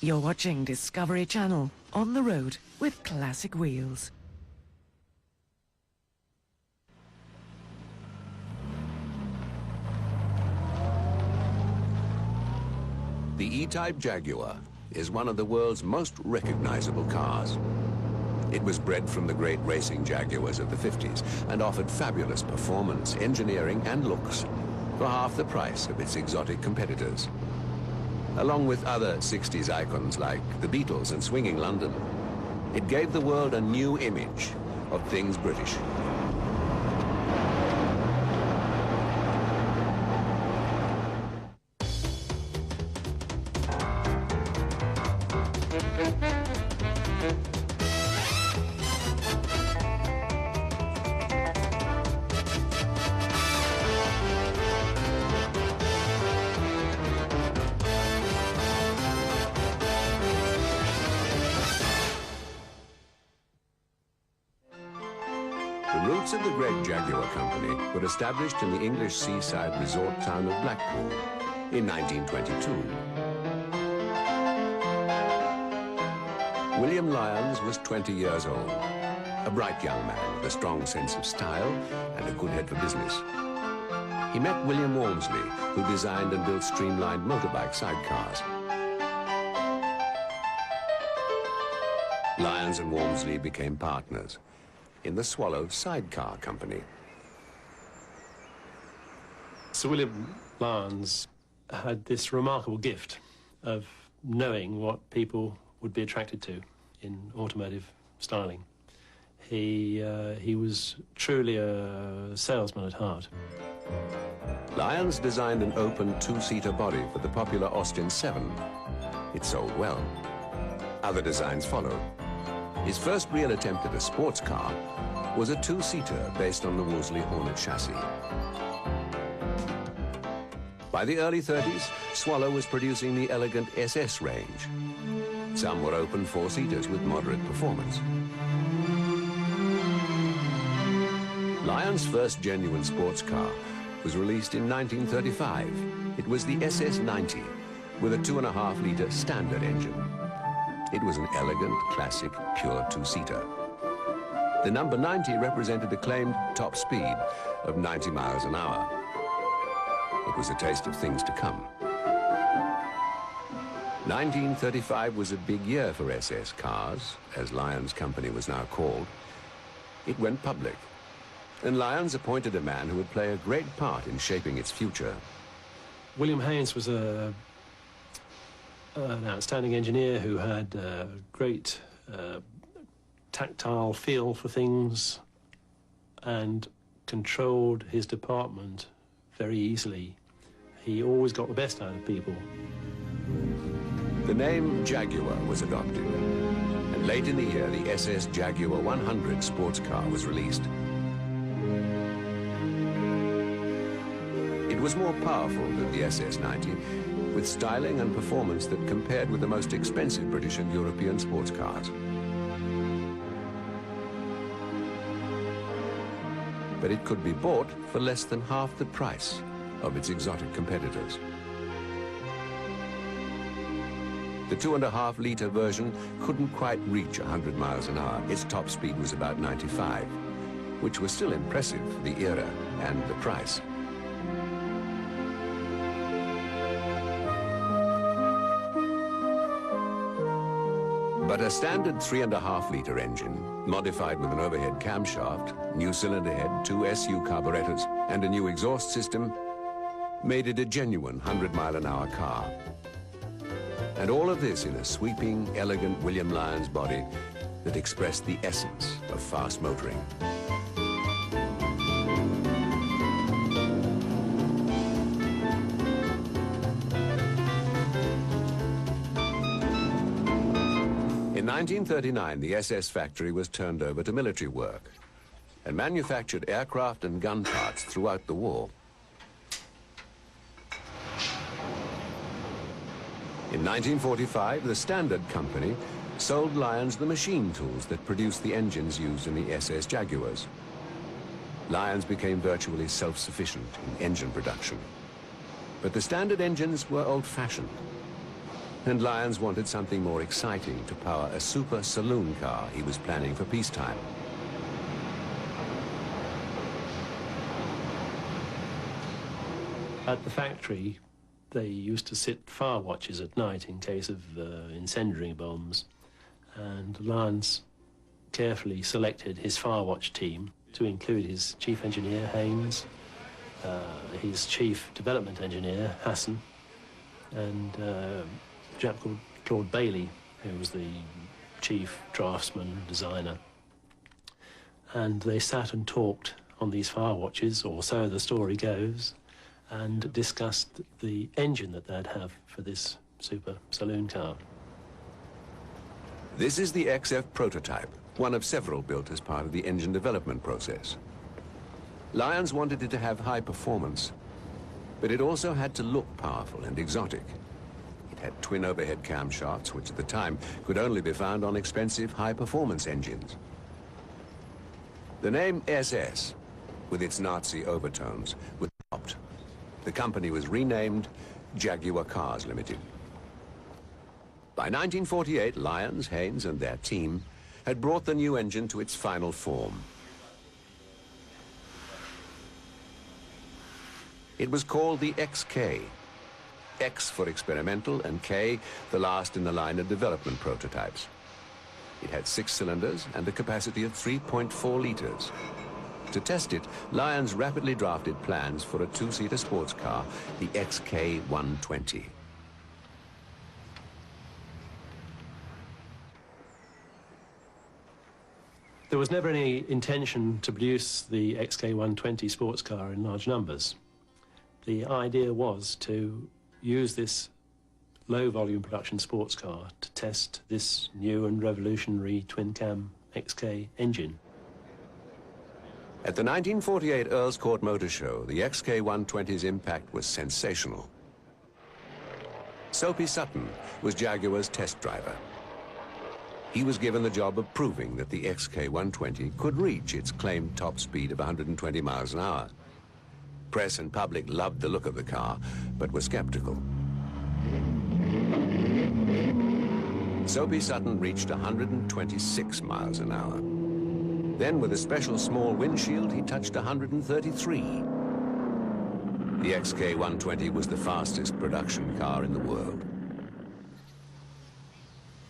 You're watching Discovery Channel, on the road with classic wheels. The E-Type Jaguar is one of the world's most recognizable cars. It was bred from the great racing Jaguars of the 50s and offered fabulous performance, engineering and looks for half the price of its exotic competitors. Along with other 60s icons like the Beatles and swinging London, it gave the world a new image of things British. The roots of the great Jaguar Company were established in the English seaside resort town of Blackpool in 1922. William Lyons was 20 years old, a bright young man with a strong sense of style and a good head for business. He met William Walmsley, who designed and built streamlined motorbike sidecars. Lyons and Walmsley became partners in the Swallow Sidecar Company. Sir William Lyons had this remarkable gift of knowing what people would be attracted to in automotive styling. He was truly a salesman at heart. Lyons designed an open two-seater body for the popular Austin 7. It sold well. Other designs followed. His first real attempt at a sports car was a two-seater based on the Wolseley Hornet chassis. By the early 30s, Swallow was producing the elegant SS range. Some were open four-seaters with moderate performance. Lyons' first genuine sports car was released in 1935. It was the SS90 with a 2.5-litre standard engine. It was an elegant, classic, pure two-seater. The number 90 represented a claimed top speed of 90 miles an hour. It was a taste of things to come. 1935 was a big year for SS cars, as Lyons' company was now called. It went public, and Lyons appointed a man who would play a great part in shaping its future. William Haynes was an outstanding engineer who had a great tactile feel for things and controlled his department very easily. He always got the best out of people. The name Jaguar was adopted, and late in the year, the SS Jaguar 100 sports car was released. It was more powerful than the SS90, with styling and performance that compared with the most expensive British and European sports cars. But it could be bought for less than half the price of its exotic competitors. The 2.5-litre version couldn't quite reach 100 miles an hour. Its top speed was about 95, which was still impressive for the era and the price. But a standard 3.5-litre engine, modified with an overhead camshaft, new cylinder head, 2 SU carburetors, and a new exhaust system, made it a genuine 100-mile-an-hour car. And all of this in a sweeping, elegant William Lyons body that expressed the essence of fast motoring. In 1939, the SS factory was turned over to military work and manufactured aircraft and gun parts throughout the war. In 1945, the Standard Company sold Lyons the machine tools that produced the engines used in the SS Jaguars. Lyons became virtually self-sufficient in engine production. But the Standard engines were old-fashioned, And Lyons wanted something more exciting to power a super saloon car he was planning for peacetime. At the factory, they used to sit fire watches at night in case of incendiary bombs, and Lyons carefully selected his fire watch team to include his chief engineer, Haynes, his chief development engineer, Hassan, and a chap called Claude Bailey, who was the chief draftsman, designer. And they sat and talked on these fire watches, or so the story goes, and discussed the engine that they'd have for this super saloon car. This is the XF prototype, one of several built as part of the engine development process. Lyons wanted it to have high performance, but it also had to look powerful and exotic. It had twin overhead camshafts, which at the time could only be found on expensive high-performance engines. The name SS, with its Nazi overtones, was dropped. The company was renamed Jaguar Cars Limited. By 1948, Lyons, Haynes, and their team had brought the new engine to its final form. It was called the XK. X for experimental, and K, the last in the line of development prototypes. It had 6 cylinders and a capacity of 3.4 liters. To test it, Lyons rapidly drafted plans for a 2-seater sports car, the XK 120. There was never any intention to produce the XK 120 sports car in large numbers. The idea was to use this low-volume production sports car to test this new and revolutionary twin-cam XK engine. At the 1948 Earl's Court Motor Show, the XK 120's impact was sensational. Soapy Sutton was Jaguar's test driver. He was given the job of proving that the XK 120 could reach its claimed top speed of 120 miles an hour. Press and public loved the look of the car, but were skeptical. Soapy Sutton reached 126 miles an hour. Then, with a special small windshield, he touched 133. The XK 120 was the fastest production car in the world.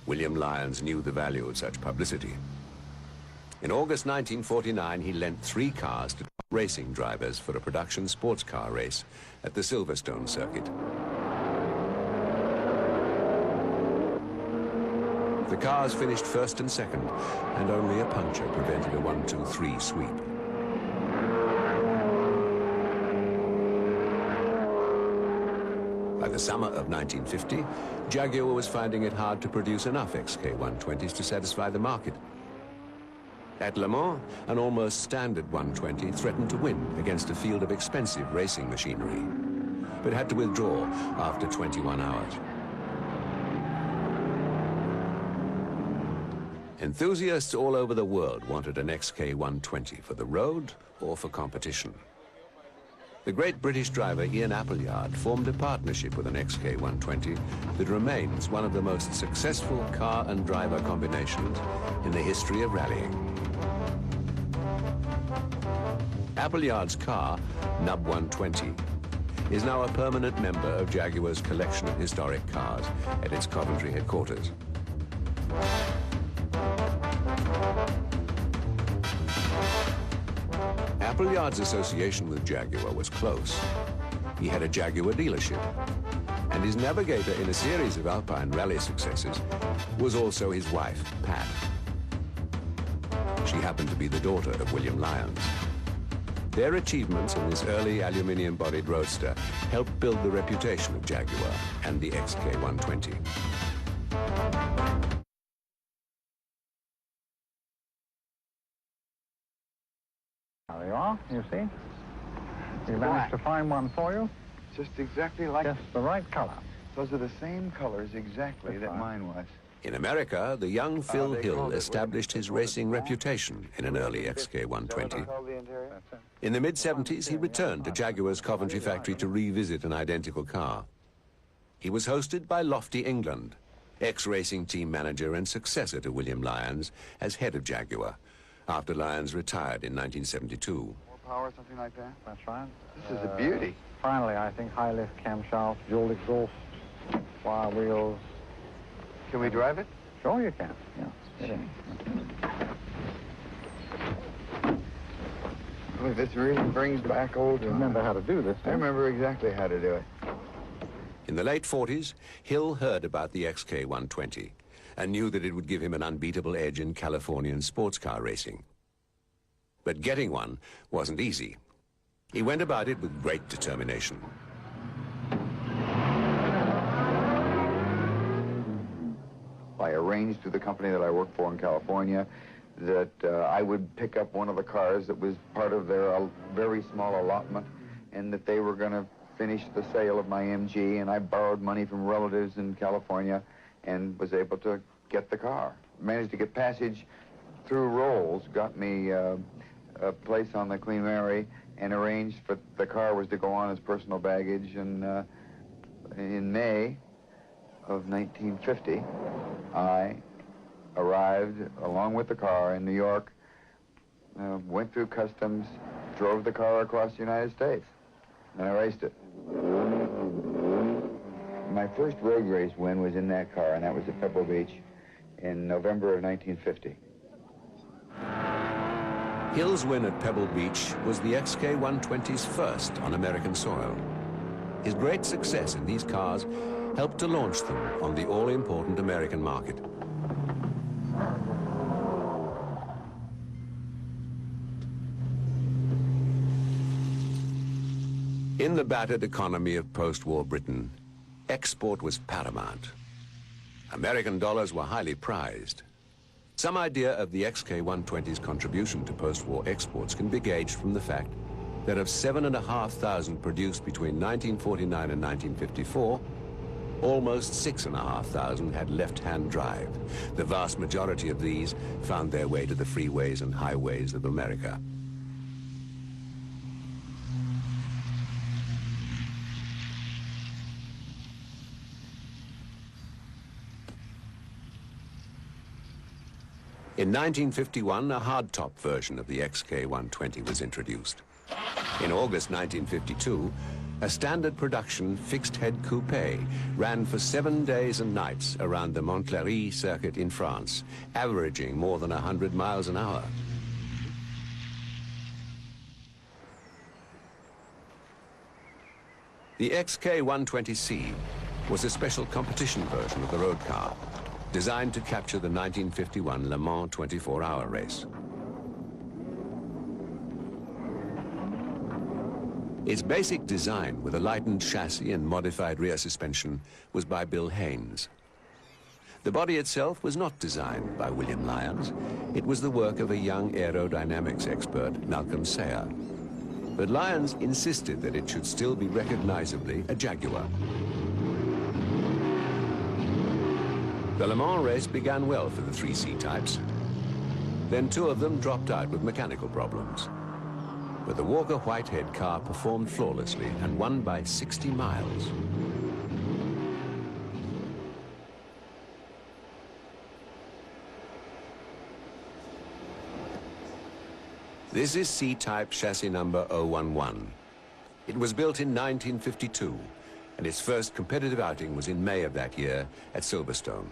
William Lyons knew the value of such publicity. In August 1949, he lent 3 cars to racing drivers for a production sports car race at the Silverstone circuit. The cars finished first and second, and only a puncture prevented a 1-2-3 sweep. By the summer of 1950, Jaguar was finding it hard to produce enough XK 120s to satisfy the market. At Le Mans, an almost standard 120 threatened to win against a field of expensive racing machinery, but had to withdraw after 21 hours. Enthusiasts all over the world wanted an XK 120 for the road or for competition. The great British driver Ian Appleyard formed a partnership with an XK 120 that remains one of the most successful car and driver combinations in the history of rallying. Appleyard's car, Nub 120, is now a permanent member of Jaguar's collection of historic cars at its Coventry headquarters. Appleyard's association with Jaguar was close. He had a Jaguar dealership, and his navigator in a series of Alpine rally successes was also his wife, Pat. She happened to be the daughter of William Lyons. Their achievements in this early aluminium-bodied roadster helped build the reputation of Jaguar and the XK 120. There you are, you see. We managed to find one for you. Just exactly like... Just the right color. Those are the same colors exactly that mine was. In America, the young Phil Hill established his racing reputation in an early XK 120. In the mid-70s, he returned to Jaguar's Coventry factory to revisit an identical car. he was hosted by Lofty England, ex-racing team manager and successor to William Lyons as head of Jaguar, after Lyons retired in 1972. More power, something like that? That's right. This is a beauty. Finally, I think high lift camshafts, dual exhaust, wire wheels. Can we drive it? Sure you can, yeah. Get in. Look, this really brings back old... You remember how to do this, I remember exactly how to do it. In the late 40s, Hill heard about the XK120 and knew that it would give him an unbeatable edge in Californian sports car racing. But getting one wasn't easy. He went about it with great determination. I arranged with the company that I worked for in California that I would pick up one of the cars that was part of their very small allotment, and that they were going to finish the sale of my MG, and I borrowed money from relatives in California and was able to get the car. Managed to get passage through Rolls, got me a place on the Queen Mary, and arranged for the car was to go on as personal baggage. And in May of 1950, I arrived along with the car in New York, went through customs, drove the car across the United States, and I raced it. My first road race win was in that car, and that was at Pebble Beach in November of 1950. Hill's win at Pebble Beach was the XK120's first on American soil. His great success in these cars helped to launch them on the all-important American market. In the battered economy of post-war Britain, export was paramount. American dollars were highly prized. Some idea of the XK120's contribution to post-war exports can be gauged from the fact that of 7,500 produced between 1949 and 1954, almost 6,500 had left-hand drive. The vast majority of these found their way to the freeways and highways of America. In 1951, a hardtop version of the XK120 was introduced. In August 1952, a standard production fixed-head coupe ran for 7 days and nights around the Montclair circuit in France, averaging more than 100 miles an hour. The XK120C was a special competition version of the road car, designed to capture the 1951 Le Mans 24-hour race. Its basic design, with a lightened chassis and modified rear suspension, was by Bill Haynes. The body itself was not designed by William Lyons. It was the work of a young aerodynamics expert, Malcolm Sayer. But Lyons insisted that it should still be recognizably a Jaguar. The Le Mans race began well for the three C-types. Then two of them dropped out with mechanical problems. But the Walker Whitehead car performed flawlessly and won by 60 miles. This is C-type chassis number 011. It was built in 1952, and its first competitive outing was in May of that year at Silverstone.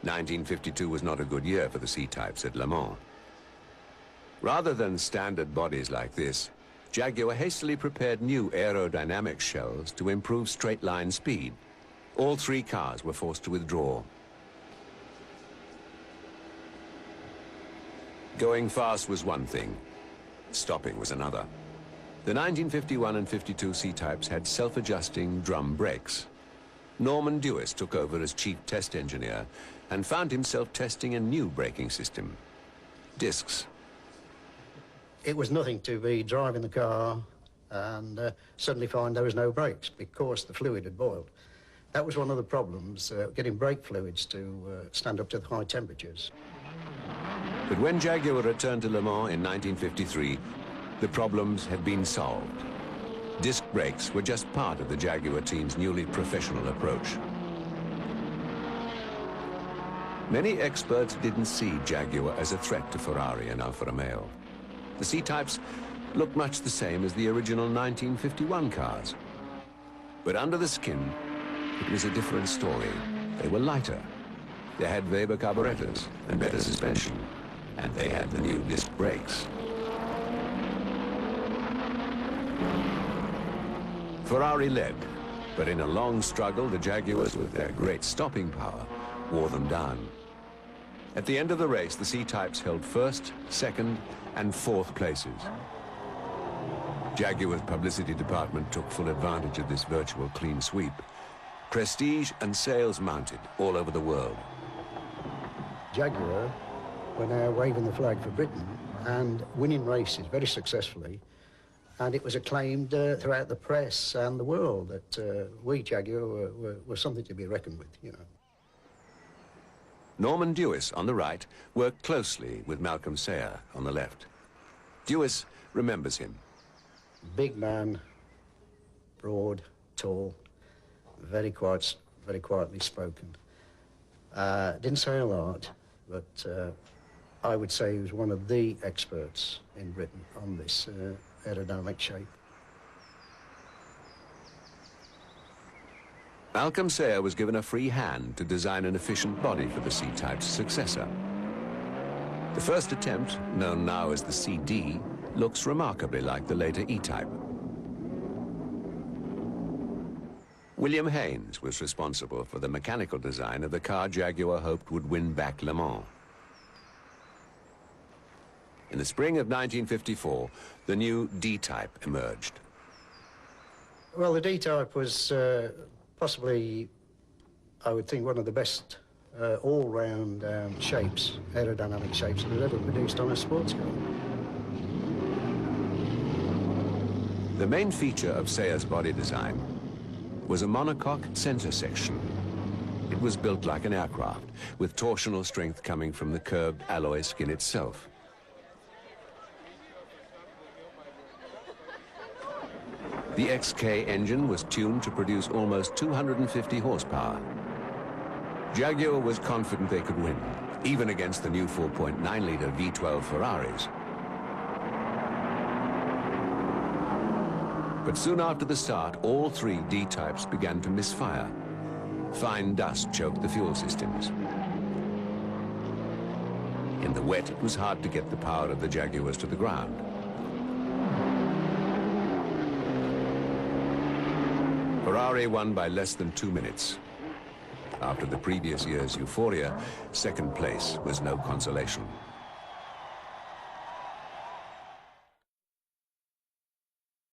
1952 was not a good year for the C-types at Le Mans. Rather than standard bodies like this, Jaguar hastily prepared new aerodynamic shells to improve straight-line speed. All three cars were forced to withdraw. Going fast was one thing, stopping was another. The 1951 and 52 C-types had self-adjusting drum brakes. Norman Dewis took over as chief test engineer and found himself testing a new braking system, discs. It was nothing to be driving the car and suddenly find there was no brakes because the fluid had boiled. That was one of the problems, getting brake fluids to stand up to the high temperatures. But when Jaguar returned to Le Mans in 1953, the problems had been solved. Disc brakes were just part of the Jaguar team's newly professional approach. Many experts didn't see Jaguar as a threat to Ferrari and Alfa Romeo. The C-types looked much the same as the original 1951 cars. But under the skin, it was a different story. They were lighter. They had Weber carburetors and better suspension. And they had the new disc brakes. Ferrari led, but in a long struggle, the Jaguars, with their great stopping power, wore them down. At the end of the race, the C-types held first, second, and fourth places. Jaguar's publicity department took full advantage of this virtual clean sweep. Prestige and sales mounted all over the world. Jaguar were now waving the flag for Britain and winning races very successfully. And it was acclaimed throughout the press and the world that we, Jaguar, were something to be reckoned with, you know. Norman Dewis, on the right, worked closely with Malcolm Sayer on the left. Dewis remembers him. Big man, broad, tall, very quietly spoken. Didn't say a lot, but I would say he was one of the experts in Britain on this aerodynamic shape. Malcolm Sayer was given a free hand to design an efficient body for the C-type's successor. The first attempt, known now as the CD, looks remarkably like the later E-type. William Haynes was responsible for the mechanical design of the car Jaguar hoped would win back Le Mans. In the spring of 1954, the new D-type emerged. Well, the D-type was possibly, I would think, one of the best all-round shapes, aerodynamic shapes that was ever produced on a sports car. The main feature of Sayer's body design was a monocoque center section. It was built like an aircraft, with torsional strength coming from the curved alloy skin itself. The XK engine was tuned to produce almost 250 horsepower. Jaguar was confident they could win, even against the new 4.9-liter V12 Ferraris. But soon after the start, all three D-types began to misfire. Fine dust choked the fuel systems. In the wet, it was hard to get the power of the Jaguars to the ground. Ferrari won by less than 2 minutes. After the previous year's euphoria, second place was no consolation.